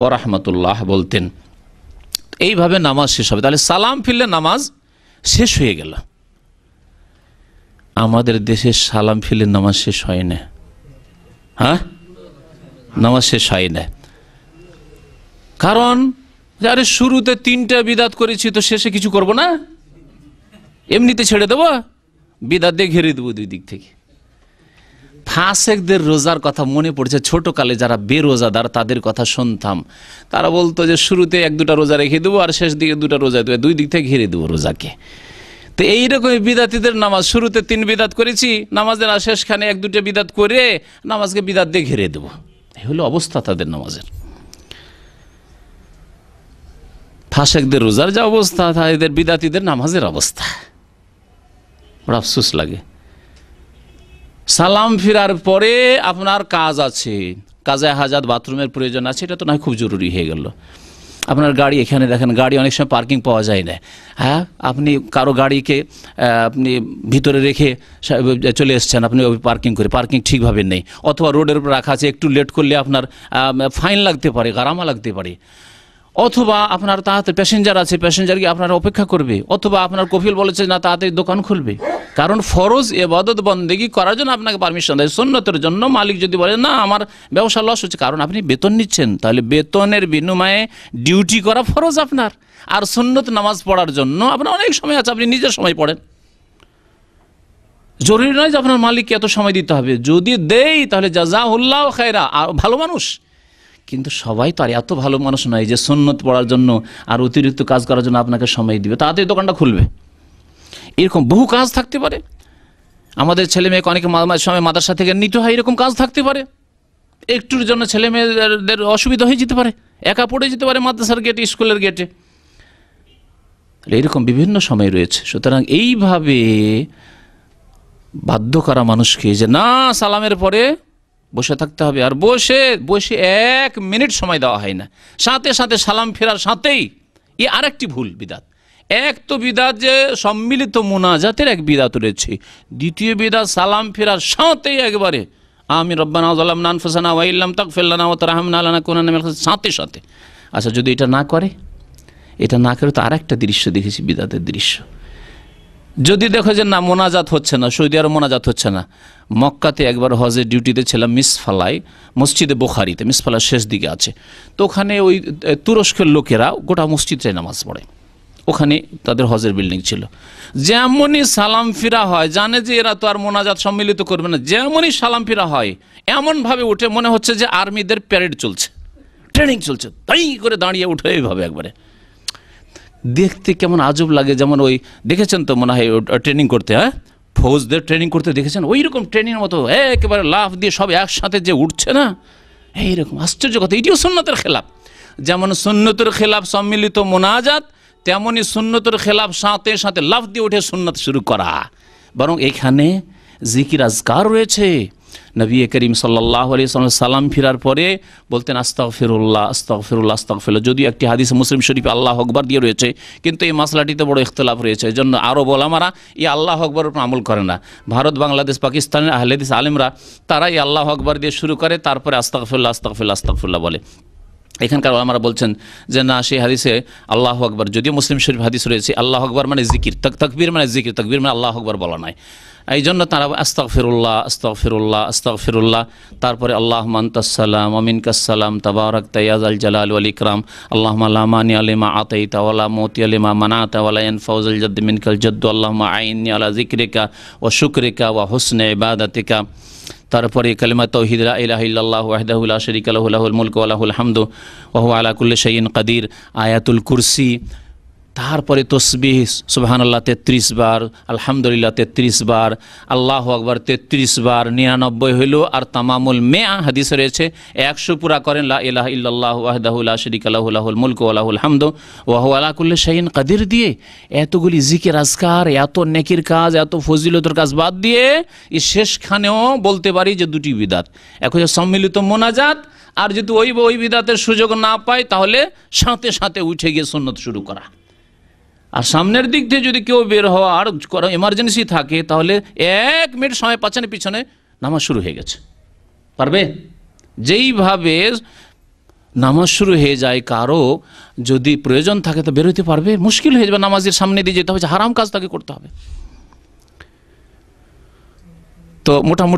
ওয়া রাহমাতুল্লাহ বলতেন। এইভাবে নামাজ শেষ হবে, তাহলে সালাম ফিরলে নামাজ শেষ হয়ে গেল। আমাদের দেশে সালাম ফিরলে নামাজ শেষ হয় না। হ্যাঁ, নামাজ শেষ হয় না, কারণ আরে শুরুতে 3টা বিদাত করেছি তো শেষে কিছু করব না, এমনিতে ছেড়ে দেবো, বিদাত দিয়ে ঘিরে দেবো দুই দিক থেকে। ফাসেকদের রোজার কথা মনে পড়ছে, ছোটকালে যারা বেরোজাদার তাদের কথা শুনতাম। তারা বলতো যে শুরুতে 1-2টা রোজা রেখে দেবো আর শেষ দিকে 2টা রোজা দেবো, দুই দিক থেকে ঘিরে দেবো রোজাকে। তো এইরকম বিদাতিদের নামাজ, শুরুতে 3 বিদাত করেছি, নামাজের শেষখানে 1-2টা বিদাত করে নামাজকে বিদাত দিয়ে ঘিরে দেবো। এই হলো অবস্থা তাদের নামাজের। ফাসেকদের রোজার যা অবস্থা, এদের বিদাতিদের নামাজের অবস্থা বড় আফসোস লাগে। সালাম ফিরার পরে আপনার কাজ আছে, কাজে হাজাত, বাথরুমের প্রয়োজন আছে, এটা তো নয় খুব জরুরি হয়ে গেল। আপনার গাড়ি, এখানে দেখেন গাড়ি অনেক সময় পার্কিং পাওয়া যায় না। হ্যাঁ, আপনি কারো গাড়িকে আপনি ভিতরে রেখে চলে এসছেন, আপনি পার্কিং করে, পার্কিং ঠিকভাবে নেই, অথবা রোডের উপর রাখা আছে, একটু লেট করলে আপনার ফাইন লাগতে পারে, গারামা লাগতে পারে, অথবা আপনার তাড়াতাড়ি প্যাসেঞ্জার আছে, প্যাসেঞ্জার গিয়ে আপনার অপেক্ষা করবে, অথবা আপনার কফিল বলেছে না তাড়াতাড়ি দোকান খুলবে। কারণ ফরজ ইবাদত বন্দেগী করার জন্য আপনাকে পারমিশন দেয়। সুন্নতের জন্য মালিক যদি বলে না আমার ব্যবসা লস হচ্ছে, কারণ আপনি বেতন নিচ্ছেন, তাহলে বেতনের বিনিময়ে ডিউটি করা ফরজ আপনার। আর সুন্নত নামাজ পড়ার জন্য আপনার অনেক সময় আছে, আপনি নিজের সময় পড়েন, জরুরি নয় যে আপনার মালিককে এত সময় দিতে হবে। যদি দেই তাহলে জাযাহুল্লাহ খায়রা, ভালো মানুষ। কিন্তু সবাই তো আর এত ভালো মানুষ নয় যে সুন্নত পড়ার জন্য আর অতিরিক্ত কাজ করার জন্য আপনাকে সময় দিবে, তাড়াতাড়ি দোকানটা খুলবে। এরকম বহু কাজ থাকতে পারে। আমাদের ছেলে মেয়েকে অনেকে সময় মাদ্রাসা থেকে নিতে হয়, এরকম কাজ থাকতে পারে। একটুর জন্য ছেলে মেয়েদের অসুবিধা হয়ে যেতে পারে, একা পড়ে যেতে পারে মাদ্রাসার গেটে, স্কুলের গেটে, এইরকম বিভিন্ন সময় রয়েছে। সুতরাং এইভাবে বাধ্য করা মানুষকে যে না সালামের পরে বসে থাকতে হবে, আর বসে 1 মিনিট সময় দেওয়া হয় না, সাথে সাথে সালাম ফেরার সাথেই, এ আরেকটি ভুল বিদাত। এক তো বিদাত যে সম্মিলিত মুনাজাতের এক বিদাত রয়েছে, দ্বিতীয় বিদাত সালাম ফেরার সাথেই একবারে আমি রব্বানা যালামনা আনফুসানা ওয়া ইল্লাম তাগফির লানা ওয়া তারহামনা লানাকুনান্না মিনাল খাসিরিন, সাথে সাথে। আচ্ছা, যদি এটা না করে তো আরেকটা দৃশ্য দেখেছি, বিদাতের দৃশ্য। যদি দেখো যে না মোনাজাত হচ্ছে না, সৌদি আরব মোনাজাত হচ্ছে না। মক্কাতে একবার হজের ডিউটিতে ছিলাম, মিসফালায়, মসজিদে বুখারীতে, মিসফালার শেষ দিকে আছে। তো ওখানে ওই তুরস্কের লোকেরা গোটা মসজিদে নামাজ পড়ে, ওখানে তাদের হজের বিল্ডিং ছিল। যেমনই সালাম ফিরা হয়, জানে যে এরা তো আর মোনাজাত সম্মিলিত করবে না, যেমনই সালাম ফিরা হয় এমনভাবে উঠে মনে হচ্ছে যে আর্মিদের প্যারেড চলছে, ট্রেনিং চলছে, তাই করে দাঁড়িয়ে উঠে এইভাবে একবারে। দেখতে কেমন আজব লাগে, যেমন ওই দেখেছেন তো মনে হয় ট্রেনিং করতে, হ্যাঁ ফৌজদের ট্রেনিং করতে দেখেছেন, ওই রকম ট্রেনিংয়ের মতো একেবারে লাফ দিয়ে সব একসাথে যে উঠছে না, এইরকম আশ্চর্য কথা। এটিও সুন্নতের খেলাফ। যেমন সুন্নতের খেলাফ সম্মিলিত মোনাজাত, তেমনই সুন্নতের খেলাফ সাথে সাথে লাফ দিয়ে উঠে সুন্নত শুরু করা। বরং এখানে জিকির আজকার রয়েছে। নবী করিম সাল্লাল্লাহু আলাইহি ওয়াসাল্লাম সালাম ফিরার পরে বলতেন আস্তাগফিরুল্লাহ আস্তাগফিরুল্লাহ আস্তাগফিরুল্লাহ। যদিও একটি হাদিস মুসলিম শরীফে আল্লাহু আকবার দিয়ে রয়েছে, কিন্তু এই মাসলাটিতে বড় ইখতিলাফ রয়েছে। এই জন্য আরব ওলামারা এই আল্লাহু আকবরের উপর আমল করে না। ভারত, বাংলাদেশ, পাকিস্তানের আহলে হাদিস আলেমরা তারা এই আল্লাহু আকবার দিয়ে শুরু করে, তারপরে আস্তাগফিরুল্লাহ আস্তাগফিরুল্লাহ আস্তাগফিরুল্লাহ বলে। এখানকার ওলামারা বলছেন যে না, সেই হাদিসে আল্লাহু আকবার, যদিও মুসলিম শরীফ হাদিস রয়েছে, আল্লাহু আকবার মানে জিকির, তাকবীর মানে জিকির, তাকবীর মানে আল্লাহু আকবার বলা নয়। এই জন্য তারা আস্তাগফিরুল্লাহ আস্তাগফিরুল্লাহ আস্তাগফিরুল্লাহ, তারপরে আল্লাহুম্মা আনতাস সালাম ওয়া মিনকাস সালাম তাবারাকতা ইয়া যাল জালালি ওয়াল ইকরাম, আল্লাহুম্মা লা মানিআ লিমা আতাইতা ওয়া লা মুতিয়া লিমা মানাতা ওয়া লা ইয়ানফাউ যাল জাদ্দি মিনকাল জাদ্দু, আল্লাহুম্মা আইন্নি আলা যিকরিকা ওয়া শুকরিকা ওয়া হুসনি ইবাদাতিকা। তারপরে কালিমা তাওহীদ লা ইলাহা ইল্লাল্লাহু ওয়াহদাহু লা শারীকা লাহু লাহুল মুলকু ওয়া লাহুল হামদু ওয়া হুয়া আলা কুল্লি শাইইন কাদির, আয়াতুল কুরসি, তারপরে তসবিহ সুবহানাল্লাহ 33 বার, আলহামদুলিল্লাহ 33 বার, আল্লাহু আকবার 33 বার, 99 হইল। আর তামামুল মিয়া হাদিসে রয়েছে 100 পুরা করেন লা ইলাহা ইল্লাল্লাহু ওয়াহদাহু লা শারীকা লাহু লাহুল মুলকু ওয়া লাহুল হামদু ওয়া হুয়া আলা কুল্লি শাইইন কাদির দিয়ে এতগুলি জিকির আজকার, এত নেকির কাজ, এত ফজিলতের কাজ বাদ দিয়ে এই শেষখানেও বলতে পারি যে দুটি বিদাত। এক হচ্ছে সম্মিলিত মোনাজাত, আর যদি ওই বিদাতের সুযোগ না পায় তাহলে সাথে সাথে উঠে গিয়ে সুন্নত শুরু করা। আর সামনের দিক থেকে যদি কেউ বের হওয়ার এমার্জেন্সি থাকে তাহলে 1 মিনিট সময় পাচ্ছেন, পিছনে নামাজ শুরু হয়ে গেছে, পারবে। যেইভাবে নামাজ শুরু হয়ে যায়, কারো যদি প্রয়োজন থাকে তো বেরোতে পারবে, মুশকিল হয়ে যাবে, নামাজের সামনে দিয়ে যেতে হবে, হারাম কাজ তাকে করতে হবে। তো মোটামুটি